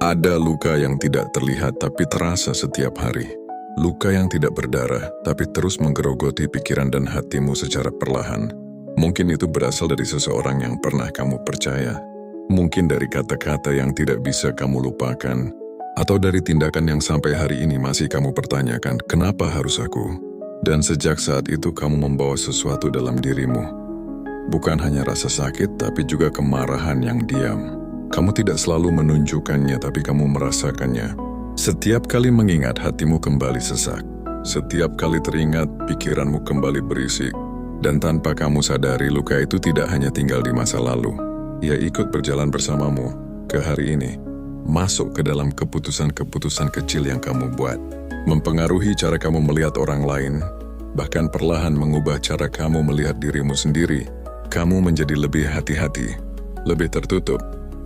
Ada luka yang tidak terlihat tapi terasa setiap hari. Luka yang tidak berdarah tapi terus menggerogoti pikiran dan hatimu secara perlahan. Mungkin itu berasal dari seseorang yang pernah kamu percaya. Mungkin dari kata-kata yang tidak bisa kamu lupakan. Atau dari tindakan yang sampai hari ini masih kamu pertanyakan, kenapa harus aku? Dan sejak saat itu kamu membawa sesuatu dalam dirimu. Bukan hanya rasa sakit tapi juga kemarahan yang diam. Kamu tidak selalu menunjukkannya tapi kamu merasakannya. Setiap kali mengingat hatimu kembali sesak. Setiap kali teringat pikiranmu kembali berisik. Dan tanpa kamu sadari luka itu tidak hanya tinggal di masa lalu. Ia ikut berjalan bersamamu ke hari ini. Masuk ke dalam keputusan-keputusan kecil yang kamu buat. Mempengaruhi cara kamu melihat orang lain. Bahkan perlahan mengubah cara kamu melihat dirimu sendiri. Kamu menjadi lebih hati-hati, lebih tertutup,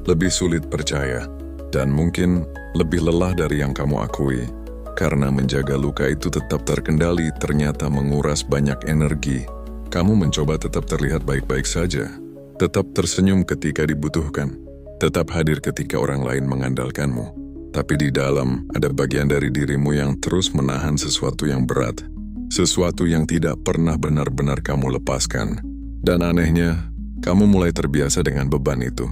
lebih sulit percaya, dan mungkin lebih lelah dari yang kamu akui. Karena menjaga luka itu tetap terkendali ternyata menguras banyak energi. Kamu mencoba tetap terlihat baik-baik saja. Tetap tersenyum ketika dibutuhkan. Tetap hadir ketika orang lain mengandalkanmu. Tapi di dalam ada bagian dari dirimu yang terus menahan sesuatu yang berat. Sesuatu yang tidak pernah benar-benar kamu lepaskan. Dan anehnya, kamu mulai terbiasa dengan beban itu.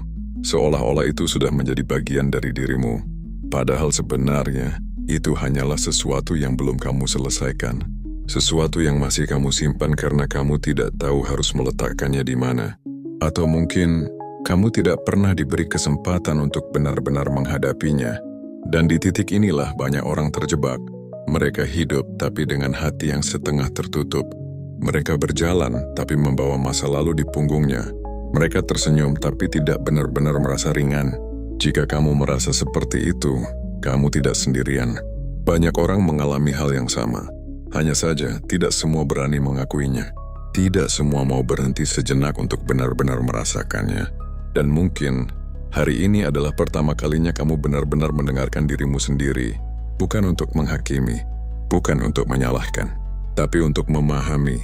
Seolah-olah itu sudah menjadi bagian dari dirimu. Padahal sebenarnya, itu hanyalah sesuatu yang belum kamu selesaikan. Sesuatu yang masih kamu simpan karena kamu tidak tahu harus meletakkannya di mana. Atau mungkin, kamu tidak pernah diberi kesempatan untuk benar-benar menghadapinya. Dan di titik inilah banyak orang terjebak. Mereka hidup tapi dengan hati yang setengah tertutup. Mereka berjalan tapi membawa masa lalu di punggungnya. Mereka tersenyum tapi tidak benar-benar merasa ringan. Jika kamu merasa seperti itu, kamu tidak sendirian. Banyak orang mengalami hal yang sama. Hanya saja tidak semua berani mengakuinya. Tidak semua mau berhenti sejenak untuk benar-benar merasakannya. Dan mungkin hari ini adalah pertama kalinya kamu benar-benar mendengarkan dirimu sendiri. Bukan untuk menghakimi, bukan untuk menyalahkan, tapi untuk memahami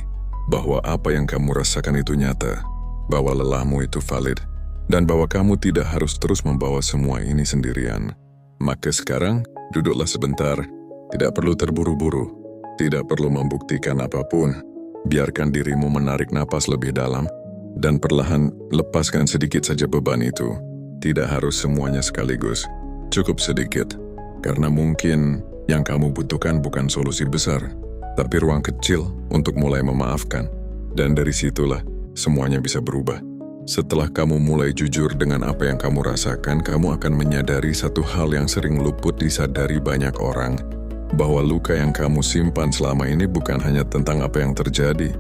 bahwa apa yang kamu rasakan itu nyata, bahwa lelahmu itu valid, dan bahwa kamu tidak harus terus membawa semua ini sendirian. Maka sekarang, duduklah sebentar, tidak perlu terburu-buru, tidak perlu membuktikan apapun. Biarkan dirimu menarik napas lebih dalam, dan perlahan lepaskan sedikit saja beban itu. Tidak harus semuanya sekaligus, cukup sedikit. Karena mungkin yang kamu butuhkan bukan solusi besar, tapi ruang kecil untuk mulai memaafkan. Dan dari situlah semuanya bisa berubah. Setelah kamu mulai jujur dengan apa yang kamu rasakan, kamu akan menyadari satu hal yang sering luput disadari banyak orang. Bahwa luka yang kamu simpan selama ini bukan hanya tentang apa yang terjadi,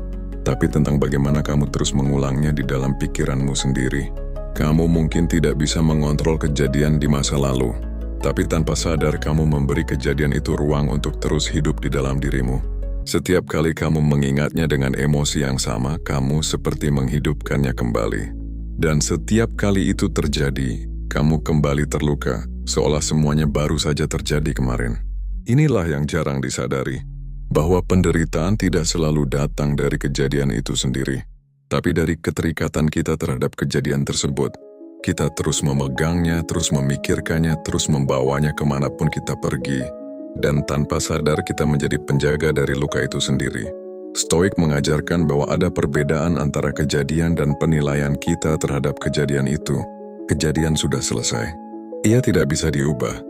tapi tentang bagaimana kamu terus mengulangnya di dalam pikiranmu sendiri. Kamu mungkin tidak bisa mengontrol kejadian di masa lalu. Tapi tanpa sadar kamu memberi kejadian itu ruang untuk terus hidup di dalam dirimu. Setiap kali kamu mengingatnya dengan emosi yang sama, kamu seperti menghidupkannya kembali. Dan setiap kali itu terjadi, kamu kembali terluka, seolah semuanya baru saja terjadi kemarin. Inilah yang jarang disadari, bahwa penderitaan tidak selalu datang dari kejadian itu sendiri, tapi dari keterikatan kita terhadap kejadian tersebut. Kita terus memegangnya, terus memikirkannya, terus membawanya kemanapun kita pergi. Dan tanpa sadar kita menjadi penjaga dari luka itu sendiri. Stoik mengajarkan bahwa ada perbedaan antara kejadian dan penilaian kita terhadap kejadian itu. Kejadian sudah selesai. Ia tidak bisa diubah.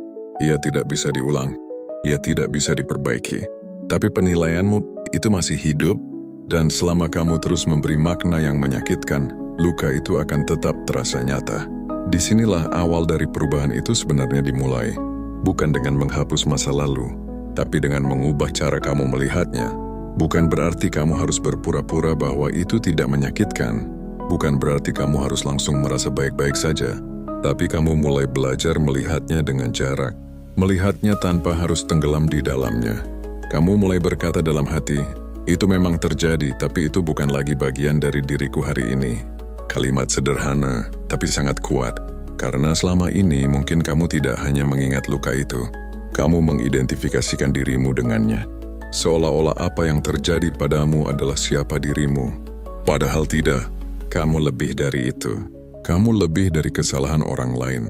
Ia tidak bisa diulang. Ia tidak bisa diperbaiki. Tapi penilaianmu itu masih hidup, dan selama kamu terus memberi makna yang menyakitkan, luka itu akan tetap terasa nyata. Disinilah awal dari perubahan itu sebenarnya dimulai. Bukan dengan menghapus masa lalu, tapi dengan mengubah cara kamu melihatnya. Bukan berarti kamu harus berpura-pura bahwa itu tidak menyakitkan. Bukan berarti kamu harus langsung merasa baik-baik saja. Tapi kamu mulai belajar melihatnya dengan jarak. Melihatnya tanpa harus tenggelam di dalamnya. Kamu mulai berkata dalam hati, itu memang terjadi, tapi itu bukan lagi bagian dari diriku hari ini. Kalimat sederhana, tapi sangat kuat. Karena selama ini mungkin kamu tidak hanya mengingat luka itu. Kamu mengidentifikasikan dirimu dengannya. Seolah-olah apa yang terjadi padamu adalah siapa dirimu. Padahal tidak, kamu lebih dari itu. Kamu lebih dari kesalahan orang lain.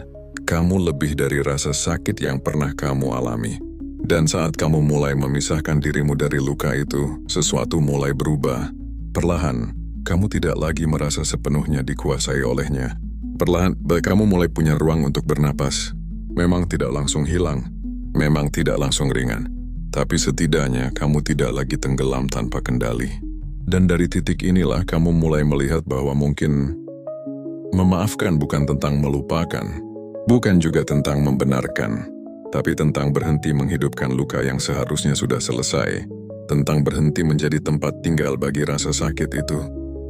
kamu lebih dari rasa sakit yang pernah kamu alami. Dan saat kamu mulai memisahkan dirimu dari luka itu, sesuatu mulai berubah. Perlahan, kamu tidak lagi merasa sepenuhnya dikuasai olehnya. Perlahan, kamu mulai punya ruang untuk bernapas. Memang tidak langsung hilang, memang tidak langsung ringan. Tapi setidaknya kamu tidak lagi tenggelam tanpa kendali. Dan dari titik inilah kamu mulai melihat bahwa mungkin memaafkan bukan tentang melupakan, bukan juga tentang membenarkan, tapi tentang berhenti menghidupkan luka yang seharusnya sudah selesai, tentang berhenti menjadi tempat tinggal bagi rasa sakit itu.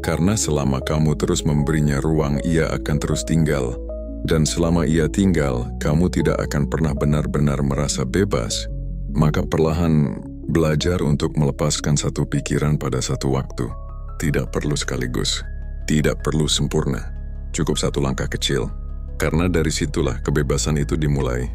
Karena selama kamu terus memberinya ruang, ia akan terus tinggal. Dan selama ia tinggal, kamu tidak akan pernah benar-benar merasa bebas. Maka perlahan belajar untuk melepaskan satu pikiran pada satu waktu. Tidak perlu sekaligus, tidak perlu sempurna. Cukup satu langkah kecil. Karena dari situlah kebebasan itu dimulai.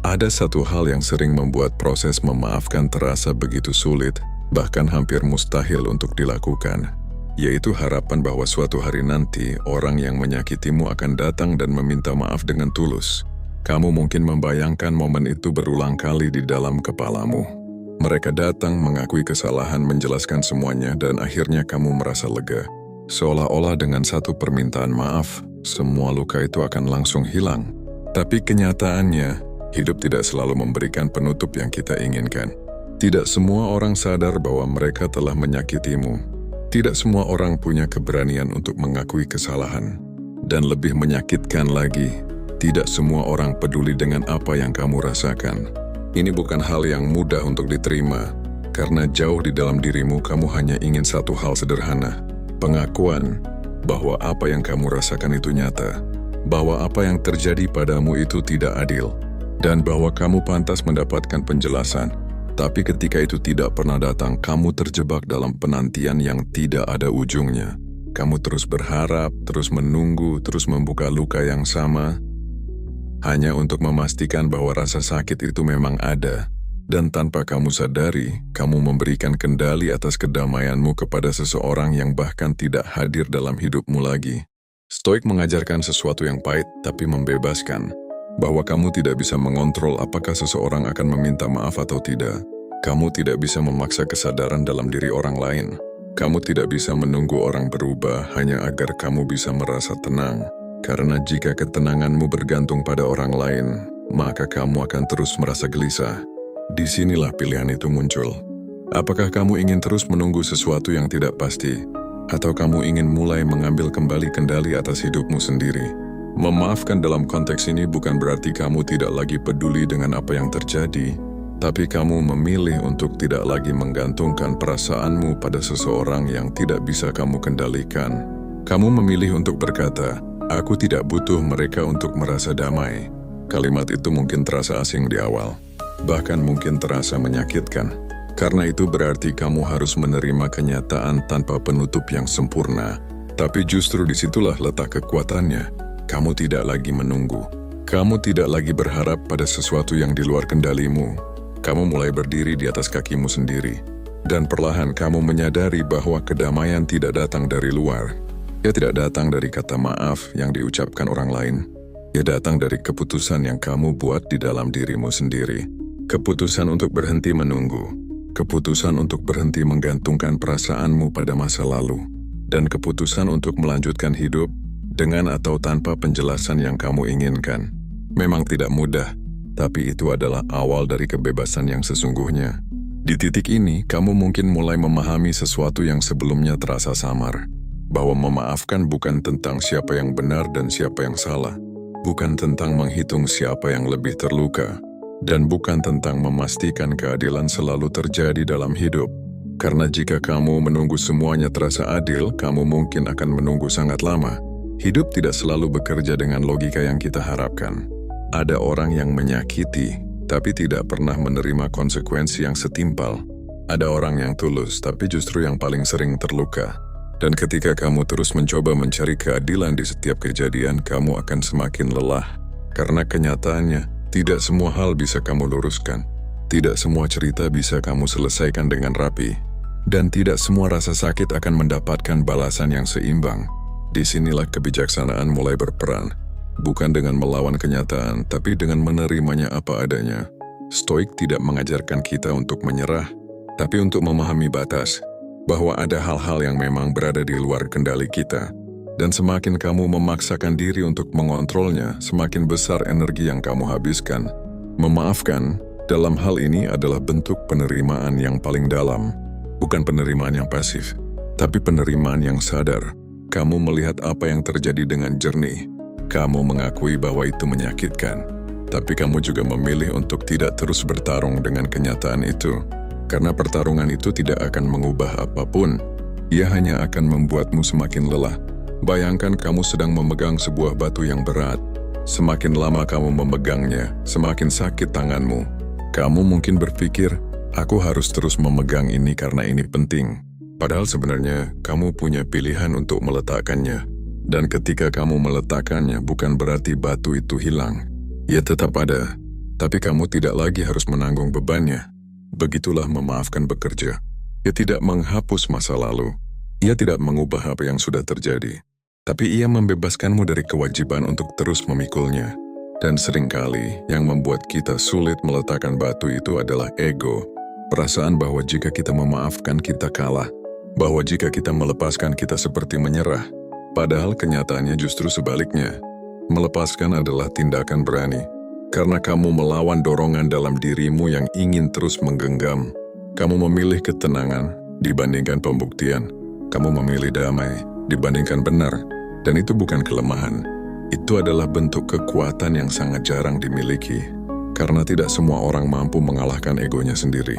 Ada satu hal yang sering membuat proses memaafkan terasa begitu sulit, bahkan hampir mustahil untuk dilakukan, yaitu harapan bahwa suatu hari nanti orang yang menyakitimu akan datang dan meminta maaf dengan tulus. Kamu mungkin membayangkan momen itu berulang kali di dalam kepalamu. Mereka datang mengakui kesalahan, menjelaskan semuanya, dan akhirnya kamu merasa lega. Seolah-olah dengan satu permintaan maaf, semua luka itu akan langsung hilang. Tapi kenyataannya, hidup tidak selalu memberikan penutup yang kita inginkan. Tidak semua orang sadar bahwa mereka telah menyakitimu. Tidak semua orang punya keberanian untuk mengakui kesalahan. Dan lebih menyakitkan lagi, tidak semua orang peduli dengan apa yang kamu rasakan. Ini bukan hal yang mudah untuk diterima, karena jauh di dalam dirimu kamu hanya ingin satu hal sederhana, pengakuan bahwa apa yang kamu rasakan itu nyata, bahwa apa yang terjadi padamu itu tidak adil, dan bahwa kamu pantas mendapatkan penjelasan. Tapi ketika itu tidak pernah datang, kamu terjebak dalam penantian yang tidak ada ujungnya. Kamu terus berharap, terus menunggu, terus membuka luka yang sama, hanya untuk memastikan bahwa rasa sakit itu memang ada. Dan tanpa kamu sadari, kamu memberikan kendali atas kedamaianmu kepada seseorang yang bahkan tidak hadir dalam hidupmu lagi. Stoik mengajarkan sesuatu yang pahit tapi membebaskan, bahwa kamu tidak bisa mengontrol apakah seseorang akan meminta maaf atau tidak. Kamu tidak bisa memaksa kesadaran dalam diri orang lain. Kamu tidak bisa menunggu orang berubah hanya agar kamu bisa merasa tenang. Karena jika ketenanganmu bergantung pada orang lain, maka kamu akan terus merasa gelisah. Disinilah pilihan itu muncul. Apakah kamu ingin terus menunggu sesuatu yang tidak pasti? Atau kamu ingin mulai mengambil kembali kendali atas hidupmu sendiri? Memaafkan dalam konteks ini bukan berarti kamu tidak lagi peduli dengan apa yang terjadi, tapi kamu memilih untuk tidak lagi menggantungkan perasaanmu pada seseorang yang tidak bisa kamu kendalikan. Kamu memilih untuk berkata, "Aku tidak butuh mereka untuk merasa damai." Kalimat itu mungkin terasa asing di awal, bahkan mungkin terasa menyakitkan. Karena itu berarti kamu harus menerima kenyataan tanpa penutup yang sempurna. Tapi justru disitulah letak kekuatannya. Kamu tidak lagi menunggu. Kamu tidak lagi berharap pada sesuatu yang di luar kendalimu. Kamu mulai berdiri di atas kakimu sendiri. Dan perlahan kamu menyadari bahwa kedamaian tidak datang dari luar. Ia tidak datang dari kata maaf yang diucapkan orang lain. Ia datang dari keputusan yang kamu buat di dalam dirimu sendiri. Keputusan untuk berhenti menunggu. Keputusan untuk berhenti menggantungkan perasaanmu pada masa lalu. Dan keputusan untuk melanjutkan hidup dengan atau tanpa penjelasan yang kamu inginkan. Memang tidak mudah, tapi itu adalah awal dari kebebasan yang sesungguhnya. Di titik ini, kamu mungkin mulai memahami sesuatu yang sebelumnya terasa samar. Bahwa memaafkan bukan tentang siapa yang benar dan siapa yang salah. Bukan tentang menghitung siapa yang lebih terluka. Dan bukan tentang memastikan keadilan selalu terjadi dalam hidup. Karena jika kamu menunggu semuanya terasa adil, kamu mungkin akan menunggu sangat lama. Hidup tidak selalu bekerja dengan logika yang kita harapkan. Ada orang yang menyakiti, tapi tidak pernah menerima konsekuensi yang setimpal. Ada orang yang tulus, tapi justru yang paling sering terluka. Dan ketika kamu terus mencoba mencari keadilan di setiap kejadian, kamu akan semakin lelah. Karena kenyataannya, tidak semua hal bisa kamu luruskan. Tidak semua cerita bisa kamu selesaikan dengan rapi. Dan tidak semua rasa sakit akan mendapatkan balasan yang seimbang. Disinilah kebijaksanaan mulai berperan. bukan dengan melawan kenyataan, tapi dengan menerimanya apa adanya. Stoik tidak mengajarkan kita untuk menyerah, tapi untuk memahami batas, bahwa ada hal-hal yang memang berada di luar kendali kita. Dan semakin kamu memaksakan diri untuk mengontrolnya, semakin besar energi yang kamu habiskan. Memaafkan, dalam hal ini adalah bentuk penerimaan yang paling dalam. Bukan penerimaan yang pasif, tapi penerimaan yang sadar. Kamu melihat apa yang terjadi dengan jernih. Kamu mengakui bahwa itu menyakitkan. Tapi kamu juga memilih untuk tidak terus bertarung dengan kenyataan itu. Karena pertarungan itu tidak akan mengubah apapun. Ia hanya akan membuatmu semakin lelah. Bayangkan kamu sedang memegang sebuah batu yang berat. Semakin lama kamu memegangnya, semakin sakit tanganmu. Kamu mungkin berpikir, aku harus terus memegang ini karena ini penting. Padahal sebenarnya, kamu punya pilihan untuk meletakkannya. Dan ketika kamu meletakkannya, bukan berarti batu itu hilang. Ia tetap ada, tapi kamu tidak lagi harus menanggung bebannya. Begitulah memaafkan bekerja. Ia tidak menghapus masa lalu. Ia tidak mengubah apa yang sudah terjadi. Tapi ia membebaskanmu dari kewajiban untuk terus memikulnya. Dan seringkali yang membuat kita sulit meletakkan batu itu adalah ego. Perasaan bahwa jika kita memaafkan kita kalah. Bahwa jika kita melepaskan kita seperti menyerah. Padahal kenyataannya justru sebaliknya. Melepaskan adalah tindakan berani. Karena kamu melawan dorongan dalam dirimu yang ingin terus menggenggam. Kamu memilih ketenangan dibandingkan pembuktian. Kamu memilih damai dibandingkan benar. Dan itu bukan kelemahan. Itu adalah bentuk kekuatan yang sangat jarang dimiliki. Karena tidak semua orang mampu mengalahkan egonya sendiri.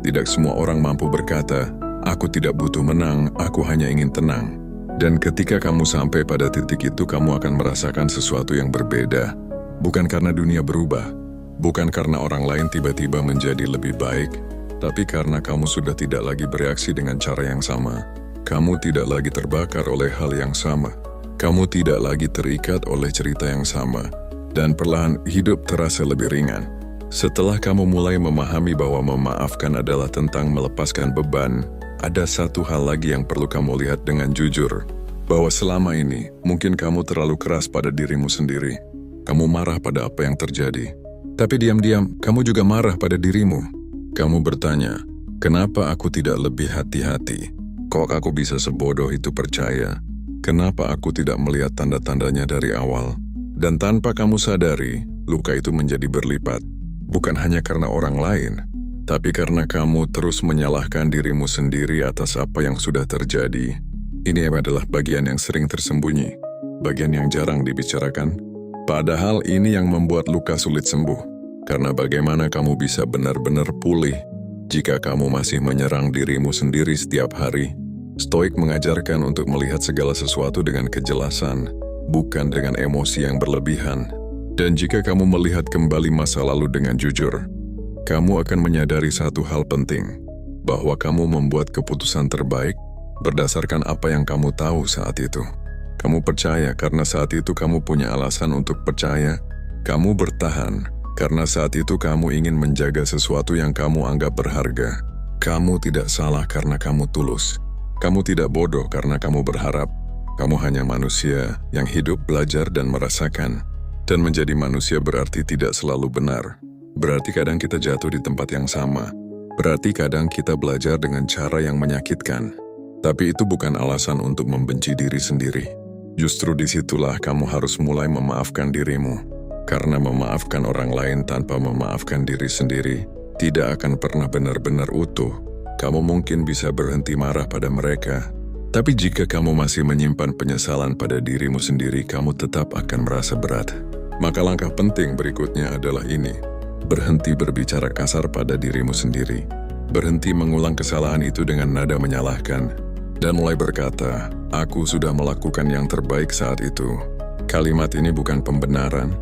Tidak semua orang mampu berkata, aku tidak butuh menang, aku hanya ingin tenang. Dan ketika kamu sampai pada titik itu, kamu akan merasakan sesuatu yang berbeda. Bukan karena dunia berubah. Bukan karena orang lain tiba-tiba menjadi lebih baik. Tapi karena kamu sudah tidak lagi bereaksi dengan cara yang sama. Kamu tidak lagi terbakar oleh hal yang sama. Kamu tidak lagi terikat oleh cerita yang sama. Dan perlahan hidup terasa lebih ringan. Setelah kamu mulai memahami bahwa memaafkan adalah tentang melepaskan beban, ada satu hal lagi yang perlu kamu lihat dengan jujur. Bahwa selama ini, mungkin kamu terlalu keras pada dirimu sendiri. Kamu marah pada apa yang terjadi. Tapi diam-diam, kamu juga marah pada dirimu. Kamu bertanya, kenapa aku tidak lebih hati-hati? Kok aku bisa sebodoh itu percaya? Kenapa aku tidak melihat tanda-tandanya dari awal? Dan tanpa kamu sadari, luka itu menjadi berlipat. Bukan hanya karena orang lain, tapi karena kamu terus menyalahkan dirimu sendiri atas apa yang sudah terjadi. Ini adalah bagian yang sering tersembunyi, bagian yang jarang dibicarakan. Padahal ini yang membuat luka sulit sembuh. Karena bagaimana kamu bisa benar-benar pulih jika kamu masih menyerang dirimu sendiri setiap hari? Stoik mengajarkan untuk melihat segala sesuatu dengan kejelasan, bukan dengan emosi yang berlebihan. Dan jika kamu melihat kembali masa lalu dengan jujur, kamu akan menyadari satu hal penting, bahwa kamu membuat keputusan terbaik berdasarkan apa yang kamu tahu saat itu. Kamu percaya karena saat itu kamu punya alasan untuk percaya. Kamu bertahan karena saat itu kamu ingin menjaga sesuatu yang kamu anggap berharga. Kamu tidak salah karena kamu tulus. Kamu tidak bodoh karena kamu berharap. Kamu hanya manusia yang hidup, belajar, dan merasakan. Dan menjadi manusia berarti tidak selalu benar. Berarti kadang kita jatuh di tempat yang sama. Berarti kadang kita belajar dengan cara yang menyakitkan. Tapi itu bukan alasan untuk membenci diri sendiri. Justru disitulah kamu harus mulai memaafkan dirimu. Karena memaafkan orang lain tanpa memaafkan diri sendiri tidak akan pernah benar-benar utuh. Kamu mungkin bisa berhenti marah pada mereka. Tapi jika kamu masih menyimpan penyesalan pada dirimu sendiri, kamu tetap akan merasa berat. Maka langkah penting berikutnya adalah ini. Berhenti berbicara kasar pada dirimu sendiri. Berhenti mengulang kesalahan itu dengan nada menyalahkan. Dan mulai berkata, aku sudah melakukan yang terbaik saat itu. Kalimat ini bukan pembenaran.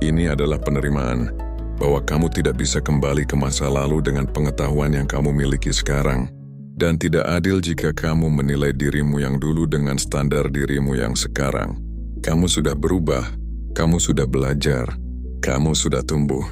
Ini adalah penerimaan. Bahwa kamu tidak bisa kembali ke masa lalu dengan pengetahuan yang kamu miliki sekarang. Dan tidak adil jika kamu menilai dirimu yang dulu dengan standar dirimu yang sekarang. Kamu sudah berubah. Kamu sudah belajar. Kamu sudah tumbuh.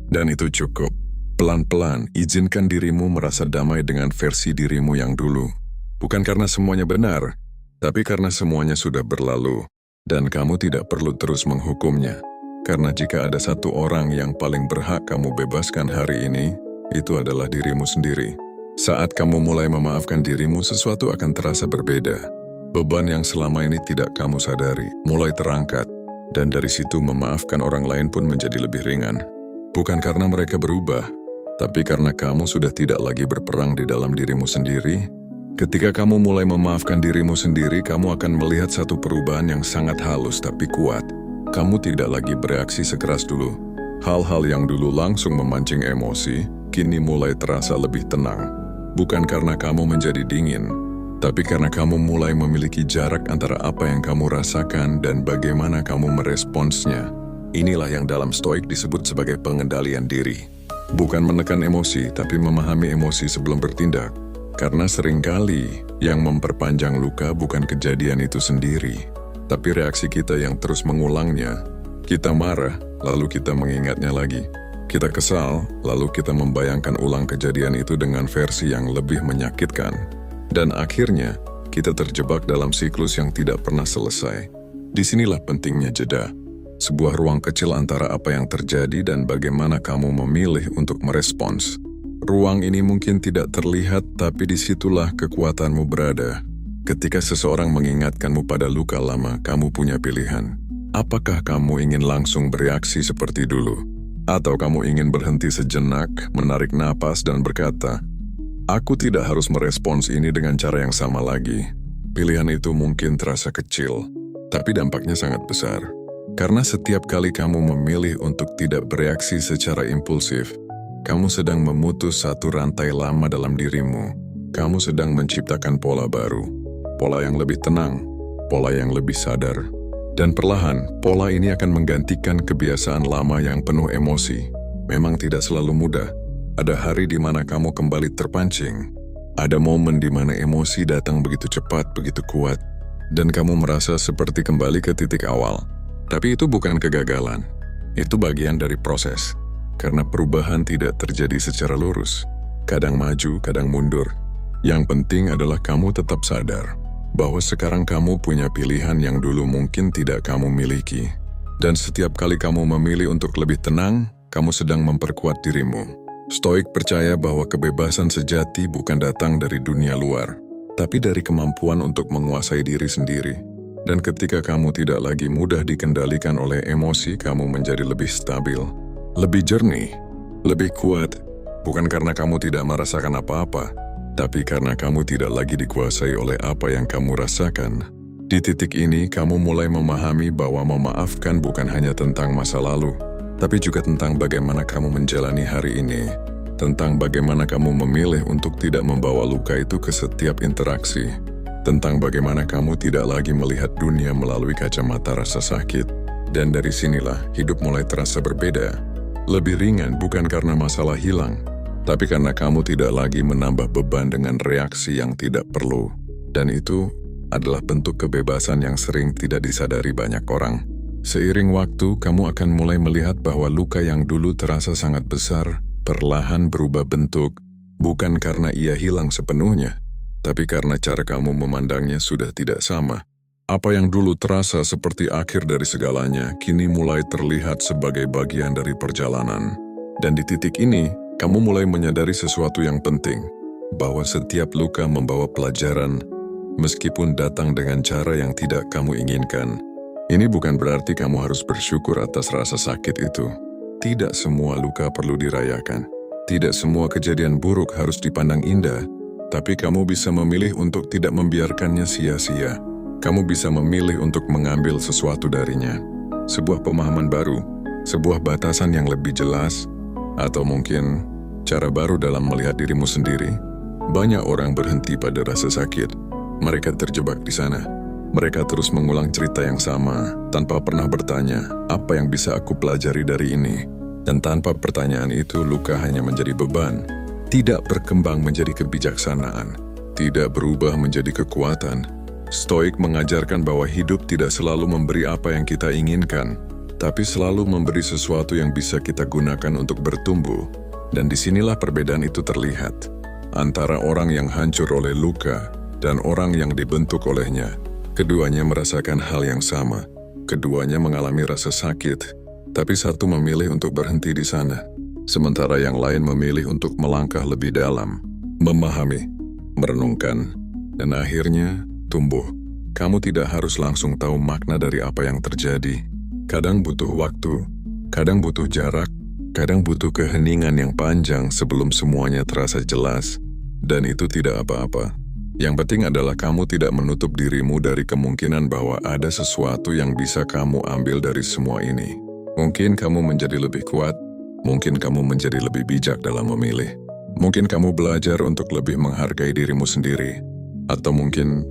Dan itu cukup. Pelan-pelan, izinkan dirimu merasa damai dengan versi dirimu yang dulu. Bukan karena semuanya benar, tapi karena semuanya sudah berlalu. Dan kamu tidak perlu terus menghukumnya. Karena jika ada satu orang yang paling berhak kamu bebaskan hari ini, itu adalah dirimu sendiri. Saat kamu mulai memaafkan dirimu, sesuatu akan terasa berbeda. Beban yang selama ini tidak kamu sadari mulai terangkat. Dan dari situ memaafkan orang lain pun menjadi lebih ringan. Bukan karena mereka berubah, tapi karena kamu sudah tidak lagi berperang di dalam dirimu sendiri. Ketika kamu mulai memaafkan dirimu sendiri, kamu akan melihat satu perubahan yang sangat halus tapi kuat. Kamu tidak lagi bereaksi sekeras dulu. Hal-hal yang dulu langsung memancing emosi, kini mulai terasa lebih tenang. Bukan karena kamu menjadi dingin, tapi karena kamu mulai memiliki jarak antara apa yang kamu rasakan dan bagaimana kamu meresponsnya. Inilah yang dalam Stoik disebut sebagai pengendalian diri. Bukan menekan emosi, tapi memahami emosi sebelum bertindak. Karena seringkali yang memperpanjang luka bukan kejadian itu sendiri, tapi reaksi kita yang terus mengulangnya. Kita marah, lalu kita mengingatnya lagi. Kita kesal, lalu kita membayangkan ulang kejadian itu dengan versi yang lebih menyakitkan. Dan akhirnya, kita terjebak dalam siklus yang tidak pernah selesai. Disinilah pentingnya jeda. Sebuah ruang kecil antara apa yang terjadi dan bagaimana kamu memilih untuk merespons. Ruang ini mungkin tidak terlihat, tapi disitulah kekuatanmu berada. Ketika seseorang mengingatkanmu pada luka lama, kamu punya pilihan. Apakah kamu ingin langsung bereaksi seperti dulu? Atau kamu ingin berhenti sejenak, menarik napas dan berkata, "Aku tidak harus merespons ini dengan cara yang sama lagi." Pilihan itu mungkin terasa kecil, tapi dampaknya sangat besar. Karena setiap kali kamu memilih untuk tidak bereaksi secara impulsif, kamu sedang memutus satu rantai lama dalam dirimu. Kamu sedang menciptakan pola baru. Pola yang lebih tenang, pola yang lebih sadar. Dan perlahan, pola ini akan menggantikan kebiasaan lama yang penuh emosi. Memang tidak selalu mudah. Ada hari di mana kamu kembali terpancing. Ada momen di mana emosi datang begitu cepat, begitu kuat. Dan kamu merasa seperti kembali ke titik awal. Tapi itu bukan kegagalan. Itu bagian dari proses. Karena perubahan tidak terjadi secara lurus. Kadang maju, kadang mundur. Yang penting adalah kamu tetap sadar bahwa sekarang kamu punya pilihan yang dulu mungkin tidak kamu miliki. Dan setiap kali kamu memilih untuk lebih tenang, kamu sedang memperkuat dirimu. Stoik percaya bahwa kebebasan sejati bukan datang dari dunia luar, tapi dari kemampuan untuk menguasai diri sendiri. Dan ketika kamu tidak lagi mudah dikendalikan oleh emosi, kamu menjadi lebih stabil. Lebih jernih, lebih kuat, bukan karena kamu tidak merasakan apa-apa, tapi karena kamu tidak lagi dikuasai oleh apa yang kamu rasakan. Di titik ini, kamu mulai memahami bahwa memaafkan bukan hanya tentang masa lalu, tapi juga tentang bagaimana kamu menjalani hari ini, tentang bagaimana kamu memilih untuk tidak membawa luka itu ke setiap interaksi, tentang bagaimana kamu tidak lagi melihat dunia melalui kacamata rasa sakit. Dan dari sinilah hidup mulai terasa berbeda. Lebih ringan bukan karena masalah hilang, tapi karena kamu tidak lagi menambah beban dengan reaksi yang tidak perlu. Dan itu adalah bentuk kebebasan yang sering tidak disadari banyak orang. Seiring waktu, kamu akan mulai melihat bahwa luka yang dulu terasa sangat besar, perlahan berubah bentuk, bukan karena ia hilang sepenuhnya, tapi karena cara kamu memandangnya sudah tidak sama. Apa yang dulu terasa seperti akhir dari segalanya, kini mulai terlihat sebagai bagian dari perjalanan. Dan di titik ini, kamu mulai menyadari sesuatu yang penting, bahwa setiap luka membawa pelajaran, meskipun datang dengan cara yang tidak kamu inginkan. Ini bukan berarti kamu harus bersyukur atas rasa sakit itu. Tidak semua luka perlu dirayakan. Tidak semua kejadian buruk harus dipandang indah, tapi kamu bisa memilih untuk tidak membiarkannya sia-sia. Kamu bisa memilih untuk mengambil sesuatu darinya. Sebuah pemahaman baru, sebuah batasan yang lebih jelas, atau mungkin cara baru dalam melihat dirimu sendiri. Banyak orang berhenti pada rasa sakit. Mereka terjebak di sana. Mereka terus mengulang cerita yang sama, tanpa pernah bertanya, apa yang bisa aku pelajari dari ini? Dan tanpa pertanyaan itu, luka hanya menjadi beban. Tidak berkembang menjadi kebijaksanaan. Tidak berubah menjadi kekuatan. Stoik mengajarkan bahwa hidup tidak selalu memberi apa yang kita inginkan, tapi selalu memberi sesuatu yang bisa kita gunakan untuk bertumbuh. Dan disinilah perbedaan itu terlihat. Antara orang yang hancur oleh luka dan orang yang dibentuk olehnya. Keduanya merasakan hal yang sama, Keduanya mengalami rasa sakit, tapi satu memilih untuk berhenti di sana, sementara yang lain memilih untuk melangkah lebih dalam, memahami, merenungkan, dan akhirnya tumbuh. Kamu tidak harus langsung tahu makna dari apa yang terjadi. Kadang butuh waktu, kadang butuh jarak, kadang butuh keheningan yang panjang sebelum semuanya terasa jelas, dan itu tidak apa-apa. Yang penting adalah kamu tidak menutup dirimu dari kemungkinan bahwa ada sesuatu yang bisa kamu ambil dari semua ini. Mungkin kamu menjadi lebih kuat, mungkin kamu menjadi lebih bijak dalam memilih. Mungkin kamu belajar untuk lebih menghargai dirimu sendiri, atau mungkin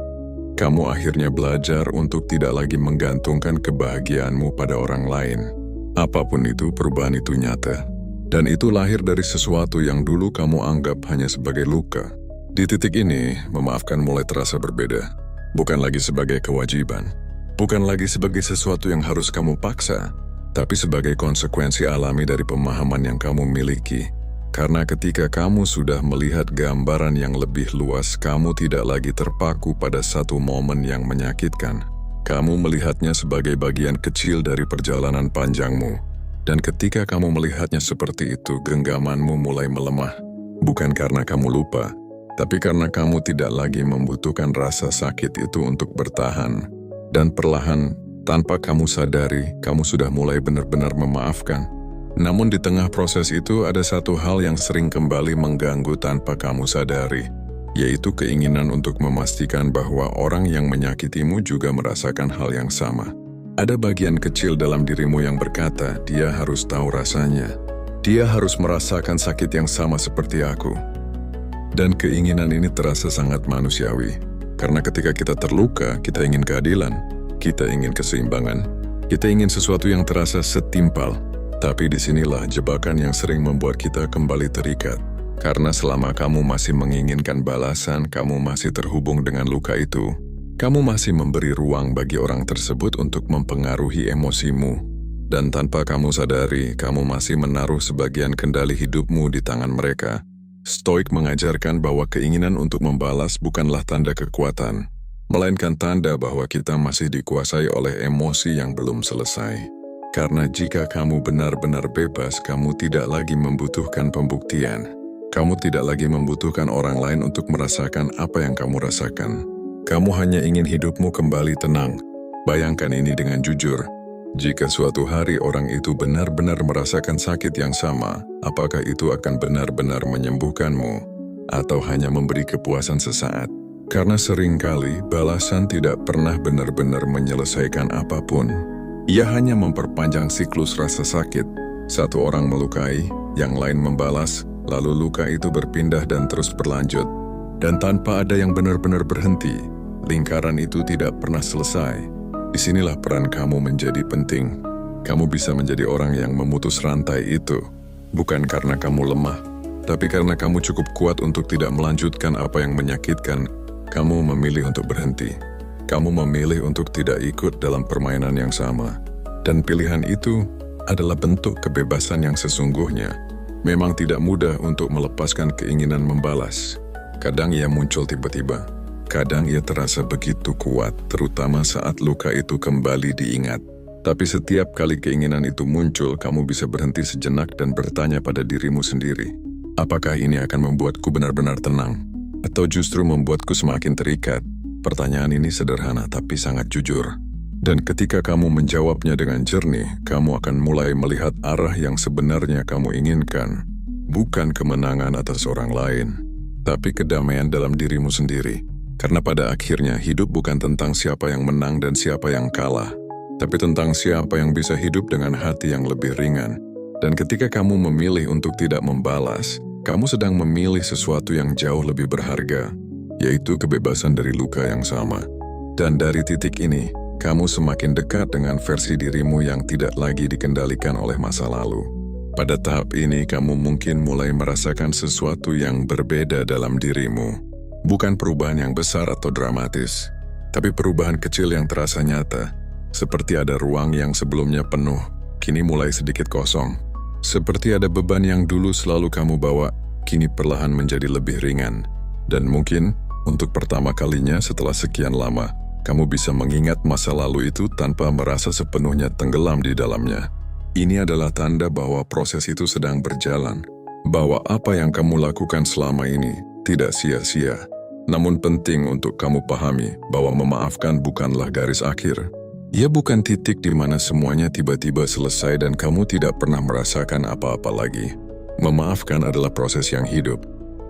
kamu akhirnya belajar untuk tidak lagi menggantungkan kebahagiaanmu pada orang lain. Apapun itu, perubahan itu nyata. Dan itu lahir dari sesuatu yang dulu kamu anggap hanya sebagai luka. Di titik ini, memaafkan mulai terasa berbeda. Bukan lagi sebagai kewajiban. Bukan lagi sebagai sesuatu yang harus kamu paksa, tapi sebagai konsekuensi alami dari pemahaman yang kamu miliki. Karena ketika kamu sudah melihat gambaran yang lebih luas, kamu tidak lagi terpaku pada satu momen yang menyakitkan. Kamu melihatnya sebagai bagian kecil dari perjalanan panjangmu. Dan ketika kamu melihatnya seperti itu, genggamanmu mulai melemah. Bukan karena kamu lupa, tapi karena kamu tidak lagi membutuhkan rasa sakit itu untuk bertahan. Dan perlahan, tanpa kamu sadari, kamu sudah mulai benar-benar memaafkan. Namun di tengah proses itu ada satu hal yang sering kembali mengganggu tanpa kamu sadari, yaitu keinginan untuk memastikan bahwa orang yang menyakitimu juga merasakan hal yang sama. Ada bagian kecil dalam dirimu yang berkata, dia harus tahu rasanya. Dia harus merasakan sakit yang sama seperti aku. Dan keinginan ini terasa sangat manusiawi, karena ketika kita terluka, kita ingin keadilan, kita ingin keseimbangan, kita ingin sesuatu yang terasa setimpal. Tapi disinilah jebakan yang sering membuat kita kembali terikat. Karena selama kamu masih menginginkan balasan, kamu masih terhubung dengan luka itu. Kamu masih memberi ruang bagi orang tersebut untuk mempengaruhi emosimu. Dan tanpa kamu sadari, kamu masih menaruh sebagian kendali hidupmu di tangan mereka. Stoik mengajarkan bahwa keinginan untuk membalas bukanlah tanda kekuatan, melainkan tanda bahwa kita masih dikuasai oleh emosi yang belum selesai. Karena jika kamu benar-benar bebas, kamu tidak lagi membutuhkan pembuktian. Kamu tidak lagi membutuhkan orang lain untuk merasakan apa yang kamu rasakan. Kamu hanya ingin hidupmu kembali tenang. Bayangkan ini dengan jujur. Jika suatu hari orang itu benar-benar merasakan sakit yang sama, apakah itu akan benar-benar menyembuhkanmu? Atau hanya memberi kepuasan sesaat? Karena seringkali balasan tidak pernah benar-benar menyelesaikan apapun. Ia hanya memperpanjang siklus rasa sakit. Satu orang melukai, yang lain membalas, lalu luka itu berpindah dan terus berlanjut. Dan tanpa ada yang benar-benar berhenti, lingkaran itu tidak pernah selesai. Disinilah peran kamu menjadi penting. Kamu bisa menjadi orang yang memutus rantai itu, bukan karena kamu lemah, tapi karena kamu cukup kuat untuk tidak melanjutkan apa yang menyakitkan. Kamu memilih untuk berhenti. Kamu memilih untuk tidak ikut dalam permainan yang sama. Dan pilihan itu adalah bentuk kebebasan yang sesungguhnya. Memang tidak mudah untuk melepaskan keinginan membalas. Kadang ia muncul tiba-tiba. Kadang ia terasa begitu kuat, terutama saat luka itu kembali diingat. Tapi setiap kali keinginan itu muncul, kamu bisa berhenti sejenak dan bertanya pada dirimu sendiri. Apakah ini akan membuatku benar-benar tenang? Atau justru membuatku semakin terikat? Pertanyaan ini sederhana tapi sangat jujur. Dan ketika kamu menjawabnya dengan jernih, kamu akan mulai melihat arah yang sebenarnya kamu inginkan. Bukan kemenangan atas orang lain, tapi kedamaian dalam dirimu sendiri. Karena pada akhirnya hidup bukan tentang siapa yang menang dan siapa yang kalah, tapi tentang siapa yang bisa hidup dengan hati yang lebih ringan. Dan ketika kamu memilih untuk tidak membalas, kamu sedang memilih sesuatu yang jauh lebih berharga, yaitu kebebasan dari luka yang sama. Dan dari titik ini, kamu semakin dekat dengan versi dirimu yang tidak lagi dikendalikan oleh masa lalu. Pada tahap ini, kamu mungkin mulai merasakan sesuatu yang berbeda dalam dirimu. Bukan perubahan yang besar atau dramatis, tapi perubahan kecil yang terasa nyata. Seperti ada ruang yang sebelumnya penuh, kini mulai sedikit kosong. Seperti ada beban yang dulu selalu kamu bawa, kini perlahan menjadi lebih ringan. Dan mungkin, untuk pertama kalinya setelah sekian lama, Kamu bisa mengingat masa lalu itu tanpa merasa sepenuhnya tenggelam di dalamnya. Ini adalah tanda bahwa proses itu sedang berjalan, bahwa apa yang kamu lakukan selama ini tidak sia-sia. Namun penting untuk kamu pahami bahwa memaafkan bukanlah garis akhir. Ia bukan titik di mana semuanya tiba-tiba selesai dan kamu tidak pernah merasakan apa-apa lagi. Memaafkan adalah proses yang hidup.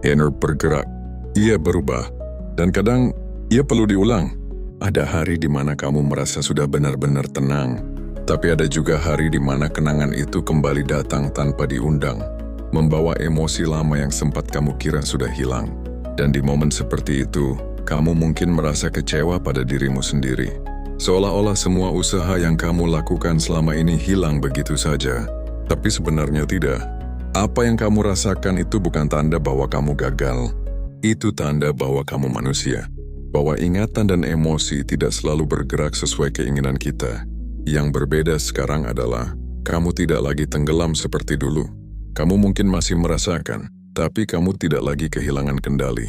Inner bergerak, ia berubah, dan kadang ia perlu diulang. Ada hari di mana kamu merasa sudah benar-benar tenang, tapi ada juga hari di mana kenangan itu kembali datang tanpa diundang, membawa emosi lama yang sempat kamu kira sudah hilang. Dan di momen seperti itu, kamu mungkin merasa kecewa pada dirimu sendiri. Seolah-olah semua usaha yang kamu lakukan selama ini hilang begitu saja. Tapi sebenarnya tidak. Apa yang kamu rasakan itu bukan tanda bahwa kamu gagal. Itu tanda bahwa kamu manusia. Bahwa ingatan dan emosi tidak selalu bergerak sesuai keinginan kita. Yang berbeda sekarang adalah, kamu tidak lagi tenggelam seperti dulu. Kamu mungkin masih merasakan, tapi kamu tidak lagi kehilangan kendali.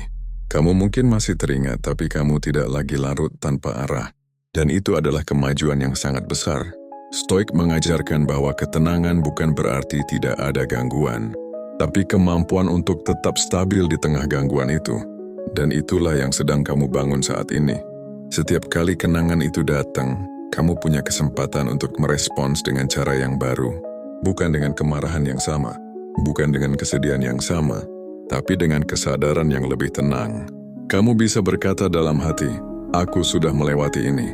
Kamu mungkin masih teringat, tapi kamu tidak lagi larut tanpa arah. Dan itu adalah kemajuan yang sangat besar. Stoik mengajarkan bahwa ketenangan bukan berarti tidak ada gangguan, tapi kemampuan untuk tetap stabil di tengah gangguan itu. Dan itulah yang sedang kamu bangun saat ini. Setiap kali kenangan itu datang, kamu punya kesempatan untuk merespons dengan cara yang baru. Bukan dengan kemarahan yang sama, bukan dengan kesedihan yang sama, tapi dengan kesadaran yang lebih tenang. Kamu bisa berkata dalam hati, "Aku sudah melewati ini.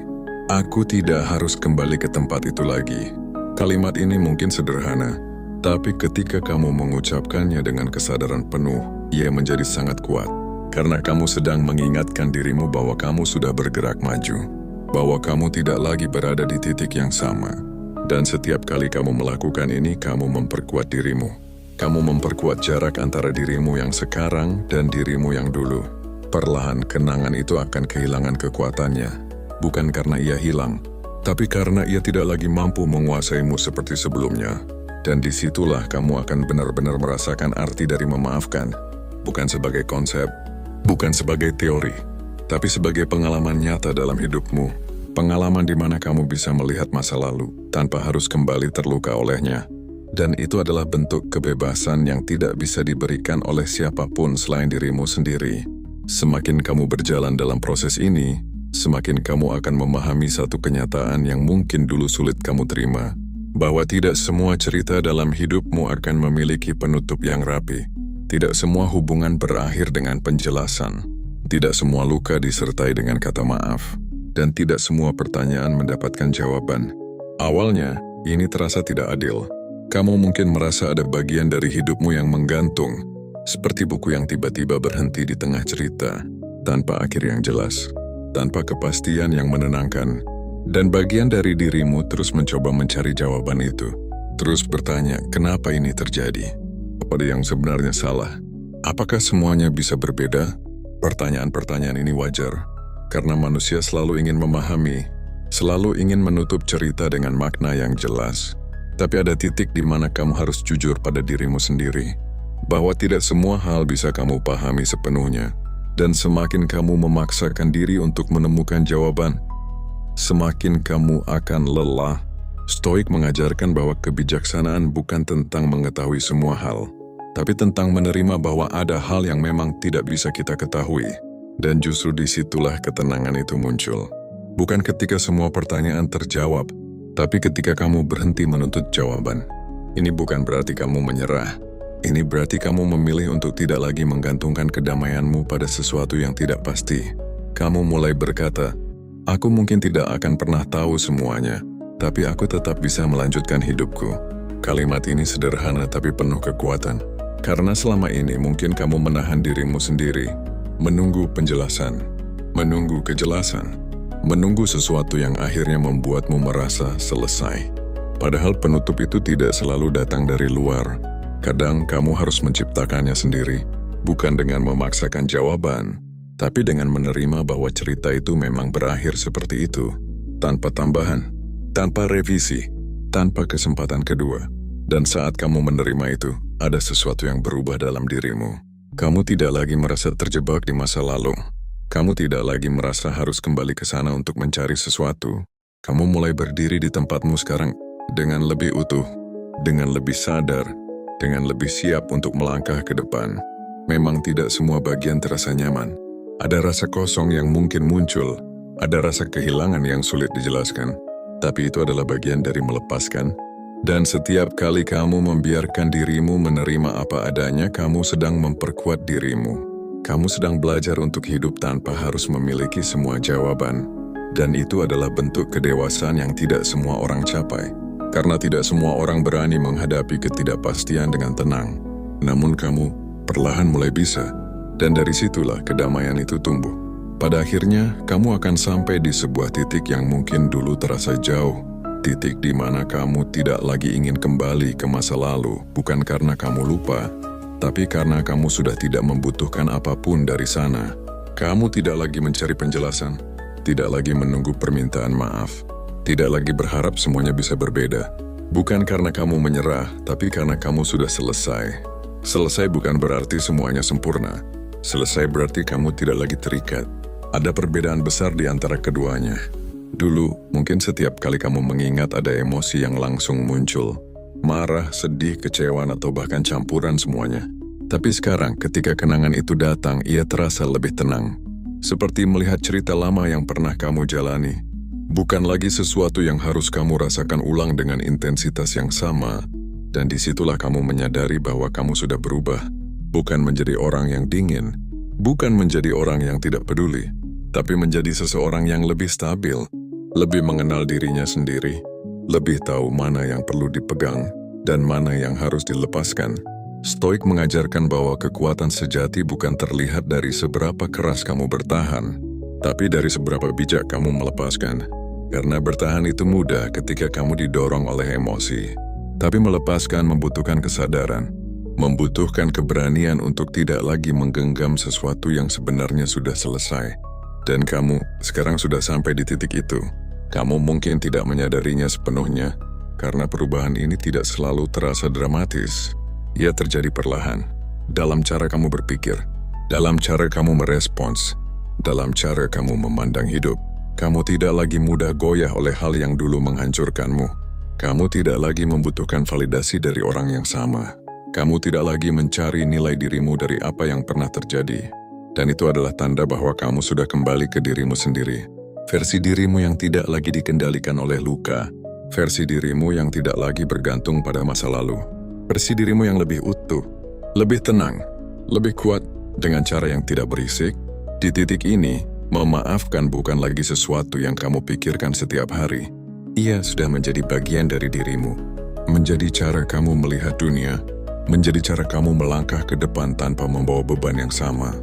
Aku tidak harus kembali ke tempat itu lagi." Kalimat ini mungkin sederhana, tapi ketika kamu mengucapkannya dengan kesadaran penuh, ia menjadi sangat kuat. Karena kamu sedang mengingatkan dirimu bahwa kamu sudah bergerak maju, bahwa kamu tidak lagi berada di titik yang sama. Dan setiap kali kamu melakukan ini, kamu memperkuat dirimu. Kamu memperkuat jarak antara dirimu yang sekarang dan dirimu yang dulu. Perlahan kenangan itu akan kehilangan kekuatannya. Bukan karena ia hilang, tapi karena ia tidak lagi mampu menguasaimu seperti sebelumnya. Dan disitulah kamu akan benar-benar merasakan arti dari memaafkan. Bukan sebagai konsep, bukan sebagai teori, tapi sebagai pengalaman nyata dalam hidupmu. Pengalaman di mana kamu bisa melihat masa lalu tanpa harus kembali terluka olehnya. Dan itu adalah bentuk kebebasan yang tidak bisa diberikan oleh siapapun selain dirimu sendiri. Semakin kamu berjalan dalam proses ini, semakin kamu akan memahami satu kenyataan yang mungkin dulu sulit kamu terima. Bahwa tidak semua cerita dalam hidupmu akan memiliki penutup yang rapi. Tidak semua hubungan berakhir dengan penjelasan. Tidak semua luka disertai dengan kata maaf. Dan tidak semua pertanyaan mendapatkan jawaban. Awalnya, ini terasa tidak adil. Kamu mungkin merasa ada bagian dari hidupmu yang menggantung, seperti buku yang tiba-tiba berhenti di tengah cerita, tanpa akhir yang jelas, tanpa kepastian yang menenangkan. Dan bagian dari dirimu terus mencoba mencari jawaban itu. Terus bertanya, kenapa ini terjadi? Apa yang sebenarnya salah? Apakah semuanya bisa berbeda? Pertanyaan-pertanyaan ini wajar, karena manusia selalu ingin memahami, selalu ingin menutup cerita dengan makna yang jelas. Tapi ada titik di mana kamu harus jujur pada dirimu sendiri, bahwa tidak semua hal bisa kamu pahami sepenuhnya. Dan semakin kamu memaksakan diri untuk menemukan jawaban, semakin kamu akan lelah. Stoik mengajarkan bahwa kebijaksanaan bukan tentang mengetahui semua hal, tapi tentang menerima bahwa ada hal yang memang tidak bisa kita ketahui. Dan justru disitulah ketenangan itu muncul. Bukan ketika semua pertanyaan terjawab, tapi ketika kamu berhenti menuntut jawaban. Ini bukan berarti kamu menyerah. Ini berarti kamu memilih untuk tidak lagi menggantungkan kedamaianmu pada sesuatu yang tidak pasti. Kamu mulai berkata, "Aku mungkin tidak akan pernah tahu semuanya, tapi aku tetap bisa melanjutkan hidupku." Kalimat ini sederhana tapi penuh kekuatan. Karena selama ini mungkin kamu menahan dirimu sendiri, menunggu penjelasan, menunggu kejelasan, menunggu sesuatu yang akhirnya membuatmu merasa selesai. Padahal penutup itu tidak selalu datang dari luar. Kadang kamu harus menciptakannya sendiri, bukan dengan memaksakan jawaban, tapi dengan menerima bahwa cerita itu memang berakhir seperti itu, tanpa tambahan, tanpa revisi, tanpa kesempatan kedua. Dan saat kamu menerima itu, ada sesuatu yang berubah dalam dirimu. Kamu tidak lagi merasa terjebak di masa lalu. Kamu tidak lagi merasa harus kembali ke sana untuk mencari sesuatu. Kamu mulai berdiri di tempatmu sekarang dengan lebih utuh, dengan lebih sadar, dengan lebih siap untuk melangkah ke depan. Memang tidak semua bagian terasa nyaman. Ada rasa kosong yang mungkin muncul, ada rasa kehilangan yang sulit dijelaskan. Tapi itu adalah bagian dari melepaskan. Dan setiap kali kamu membiarkan dirimu menerima apa adanya, kamu sedang memperkuat dirimu. Kamu sedang belajar untuk hidup tanpa harus memiliki semua jawaban. Dan itu adalah bentuk kedewasaan yang tidak semua orang capai. Karena tidak semua orang berani menghadapi ketidakpastian dengan tenang. Namun kamu perlahan mulai bisa. Dan dari situlah kedamaian itu tumbuh. Pada akhirnya, kamu akan sampai di sebuah titik yang mungkin dulu terasa jauh. Titik di mana kamu tidak lagi ingin kembali ke masa lalu, bukan karena kamu lupa, tapi karena kamu sudah tidak membutuhkan apapun dari sana. Kamu tidak lagi mencari penjelasan, tidak lagi menunggu permintaan maaf, tidak lagi berharap semuanya bisa berbeda. Bukan karena kamu menyerah, tapi karena kamu sudah selesai. Selesai bukan berarti semuanya sempurna. Selesai berarti kamu tidak lagi terikat. Ada perbedaan besar di antara keduanya. Dulu, mungkin setiap kali kamu mengingat ada emosi yang langsung muncul. Marah, sedih, kecewa, atau bahkan campuran semuanya. Tapi sekarang, ketika kenangan itu datang, ia terasa lebih tenang. Seperti melihat cerita lama yang pernah kamu jalani. Bukan lagi sesuatu yang harus kamu rasakan ulang dengan intensitas yang sama. Dan disitulah kamu menyadari bahwa kamu sudah berubah. Bukan menjadi orang yang dingin. Bukan menjadi orang yang tidak peduli. Tapi menjadi seseorang yang lebih stabil. Lebih mengenal dirinya sendiri. Lebih tahu mana yang perlu dipegang. Dan mana yang harus dilepaskan. Stoik mengajarkan bahwa kekuatan sejati bukan terlihat dari seberapa keras kamu bertahan. Tapi dari seberapa bijak kamu melepaskan. Karena bertahan itu mudah ketika kamu didorong oleh emosi. Tapi melepaskan membutuhkan kesadaran. Membutuhkan keberanian untuk tidak lagi menggenggam sesuatu yang sebenarnya sudah selesai. Dan kamu sekarang sudah sampai di titik itu. Kamu mungkin tidak menyadarinya sepenuhnya, karena perubahan ini tidak selalu terasa dramatis. Ia terjadi perlahan, dalam cara kamu berpikir, dalam cara kamu merespons, dalam cara kamu memandang hidup. Kamu tidak lagi mudah goyah oleh hal yang dulu menghancurkanmu. Kamu tidak lagi membutuhkan validasi dari orang yang sama. Kamu tidak lagi mencari nilai dirimu dari apa yang pernah terjadi. Dan itu adalah tanda bahwa kamu sudah kembali ke dirimu sendiri. Versi dirimu yang tidak lagi dikendalikan oleh luka. Versi dirimu yang tidak lagi bergantung pada masa lalu. Versi dirimu yang lebih utuh, lebih tenang, lebih kuat dengan cara yang tidak berisik. Di titik ini, memaafkan bukan lagi sesuatu yang kamu pikirkan setiap hari. Ia sudah menjadi bagian dari dirimu. Menjadi cara kamu melihat dunia. Menjadi cara kamu melangkah ke depan tanpa membawa beban yang sama.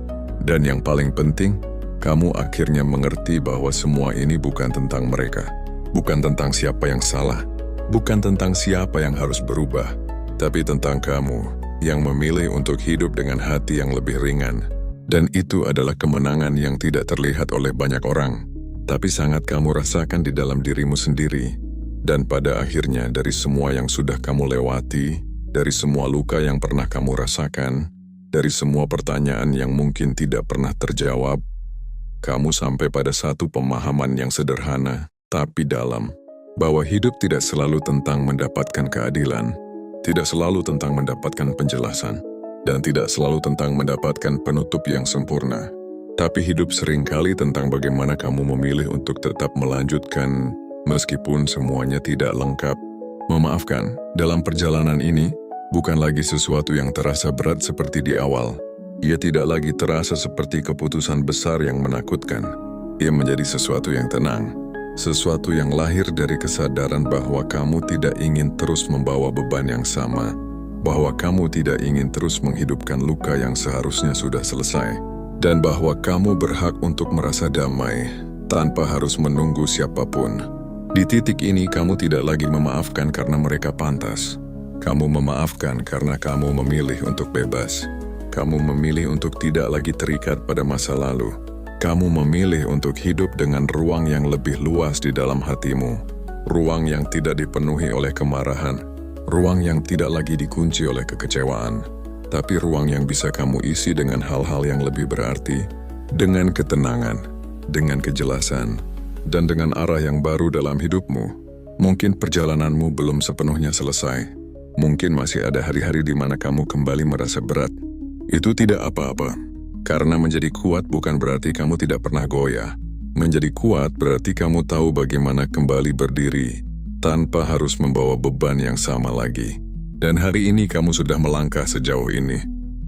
Dan yang paling penting, kamu akhirnya mengerti bahwa semua ini bukan tentang mereka. Bukan tentang siapa yang salah. Bukan tentang siapa yang harus berubah. Tapi tentang kamu yang memilih untuk hidup dengan hati yang lebih ringan. Dan itu adalah kemenangan yang tidak terlihat oleh banyak orang, tapi sangat kamu rasakan di dalam dirimu sendiri. Dan pada akhirnya dari semua yang sudah kamu lewati, dari semua luka yang pernah kamu rasakan, dari semua pertanyaan yang mungkin tidak pernah terjawab, kamu sampai pada satu pemahaman yang sederhana, tapi dalam, bahwa hidup tidak selalu tentang mendapatkan keadilan, tidak selalu tentang mendapatkan penjelasan, dan tidak selalu tentang mendapatkan penutup yang sempurna. Tapi hidup seringkali tentang bagaimana kamu memilih untuk tetap melanjutkan meskipun semuanya tidak lengkap. Memaafkan dalam perjalanan ini bukan lagi sesuatu yang terasa berat seperti di awal. Ia tidak lagi terasa seperti keputusan besar yang menakutkan. Ia menjadi sesuatu yang tenang. Sesuatu yang lahir dari kesadaran bahwa kamu tidak ingin terus membawa beban yang sama. Bahwa kamu tidak ingin terus menghidupkan luka yang seharusnya sudah selesai. Dan bahwa kamu berhak untuk merasa damai tanpa harus menunggu siapapun. Di titik ini kamu tidak lagi memaafkan karena mereka pantas. Kamu memaafkan karena kamu memilih untuk bebas. Kamu memilih untuk tidak lagi terikat pada masa lalu. Kamu memilih untuk hidup dengan ruang yang lebih luas di dalam hatimu. Ruang yang tidak dipenuhi oleh kemarahan. Ruang yang tidak lagi dikunci oleh kekecewaan, tapi ruang yang bisa kamu isi dengan hal-hal yang lebih berarti, Dengan ketenangan, dengan kejelasan, dan dengan arah yang baru dalam hidupmu. Mungkin perjalananmu belum sepenuhnya selesai. Mungkin masih ada hari-hari di mana kamu kembali merasa berat. Itu tidak apa-apa, karena menjadi kuat bukan berarti kamu tidak pernah goyah. Menjadi kuat berarti kamu tahu bagaimana kembali berdiri, tanpa harus membawa beban yang sama lagi. Dan hari ini kamu sudah melangkah sejauh ini.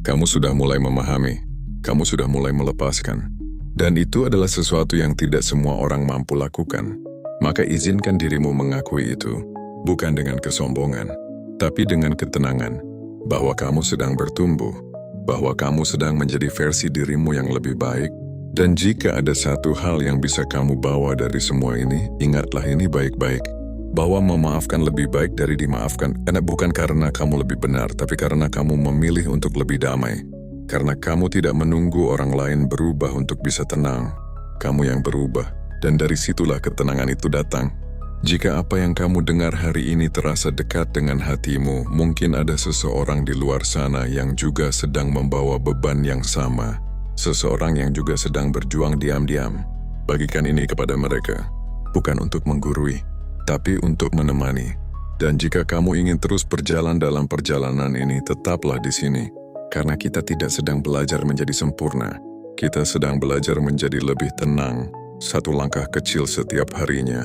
Kamu sudah mulai memahami, kamu sudah mulai melepaskan. Dan itu adalah sesuatu yang tidak semua orang mampu lakukan. Maka izinkan dirimu mengakui itu, bukan dengan kesombongan, tapi dengan ketenangan, bahwa kamu sedang bertumbuh, bahwa kamu sedang menjadi versi dirimu yang lebih baik. Dan jika ada satu hal yang bisa kamu bawa dari semua ini, ingatlah ini baik-baik, bahwa memaafkan lebih baik dari dimaafkan, karena bukan karena kamu lebih benar, tapi karena kamu memilih untuk lebih damai. Karena kamu tidak menunggu orang lain berubah untuk bisa tenang, kamu yang berubah, dan dari situlah ketenangan itu datang. Jika apa yang kamu dengar hari ini terasa dekat dengan hatimu, mungkin ada seseorang di luar sana yang juga sedang membawa beban yang sama. Seseorang yang juga sedang berjuang diam-diam. Bagikan ini kepada mereka, bukan untuk menggurui, tapi untuk menemani. Dan jika kamu ingin terus berjalan dalam perjalanan ini, tetaplah di sini. Karena kita tidak sedang belajar menjadi sempurna. Kita sedang belajar menjadi lebih tenang, satu langkah kecil setiap harinya.